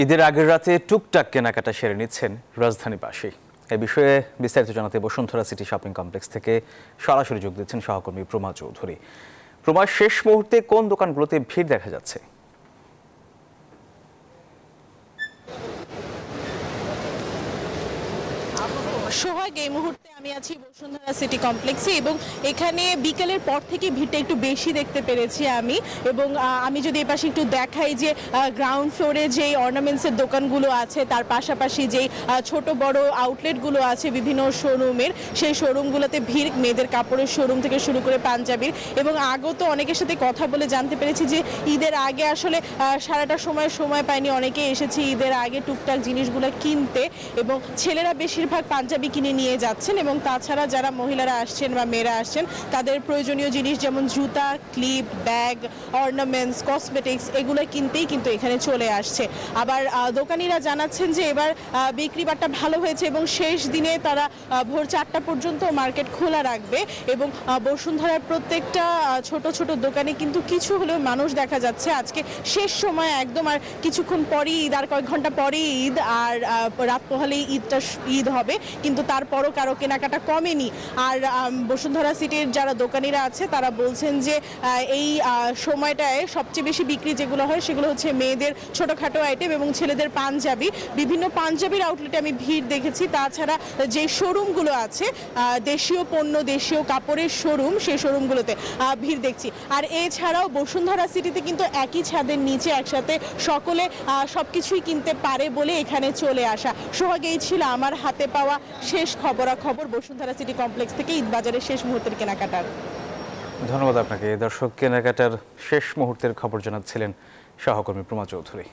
ঈদের আগের রাতে টুকটাক কেনাকাটা সেরে নিচ্ছেন রাজধানীবাসী। এ বিষয়ে বিস্তারিত জানাতে বসুন্ধরা সিটি শপিং কমপ্লেক্স থেকে সরাসরি যোগ দিচ্ছেন সহকর্মী প্রমা চৌধুরী। প্রমা, শেষ মুহূর্তে কোন দোকানগুলোতে ভিড় দেখা যাচ্ছে? সোহাগ, এই মুহূর্তে আমি আছি বসুন্ধরা সিটি কমপ্লেক্সে এবং এখানে বিকেলের পর থেকে ভিড়টা একটু বেশি দেখতে পেরেছি আমি। এবং আমি যদি এপাশে একটু দেখাই যে গ্রাউন্ড ফ্লোরে যেই অর্নামেন্টসের দোকানগুলো আছে, তার পাশাপাশি যেই ছোট বড় আউটলেটগুলো আছে বিভিন্ন শোরুমের, সেই শোরুমগুলোতে ভিড়। মেয়েদের কাপড়ের শোরুম থেকে শুরু করে পাঞ্জাবির, এবং আগত অনেকের সাথে কথা বলে জানতে পেরেছি যে ঈদের আগে আসলে সারাটা সময় পায়নি, অনেকে এসেছে ঈদের আগে টুকটাক জিনিসগুলো কিনতে, এবং ছেলেরা বেশিরভাগ পাঞ্জাবি কিনে নিয়ে যাচ্ছেন। এবং তাছাড়া যারা মহিলারা আসছেন বা মেয়েরা আসছেন, তাদের প্রয়োজনীয় জিনিস যেমন জুতা, ক্লিপ, ব্যাগ, অর্নামেন্টস, কসমেটিক্স, এগুলো কিনতেই কিন্তু এখানে চলে আসছে। আবার দোকানিরা জানাচ্ছেন যে এবার বিক্রি বাট্টা ভালো হয়েছে এবং শেষ দিনে তারা ভোর 4টা পর্যন্ত মার্কেট খোলা রাখবে। এবং বসুন্ধরার প্রত্যেকটা ছোট ছোট দোকানে কিন্তু কিছু হলেও মানুষ দেখা যাচ্ছে। আজকে শেষ সময় একদম, আর কিছুক্ষণ পরেই ঈদ, আর কয়েক ঘন্টা পরেই ঈদ, আর রাত পোহালেই ঈদ হবে, কিন্তু তারপরও কারো কেনাকাটা কমেনি। আর বসুন্ধরা সিটির যারা দোকানিরা আছে তারা বলছেন যে এই সময়টায় সবচেয়ে বেশি বিক্রি যেগুলো হয় সেগুলো হচ্ছে মেয়েদের ছোটোখাটো আইটেম এবং ছেলেদের পাঞ্জাবি। বিভিন্ন পাঞ্জাবির আউটলেটে আমি ভিড় দেখেছি। তাছাড়া যে শোরুমগুলো আছে, দেশীয় পণ্য, দেশীয় কাপড়ের শোরুম, সেই শোরুমগুলোতে ভিড় দেখছি। আর এছাড়াও বসুন্ধরা সিটিতে কিন্তু একই ছাদের নিচে একসাথে সকলে সবকিছুই কিনতে পারে বলে এখানে চলে আসা। সোহাগ, এই ছিল আমার হাতে পাওয়া শেষ খবরাখবর বসুন্ধরা সিটি কমপ্লেক্স থেকে ঈদ বাজারের শেষ মুহূর্তের কেনাকাটার। ধন্যবাদ আপনাকে। দর্শক, কেনাকাটার শেষ মুহূর্তের খবর জানাচ্ছিলেন সহকর্মী প্রমা চৌধুরী।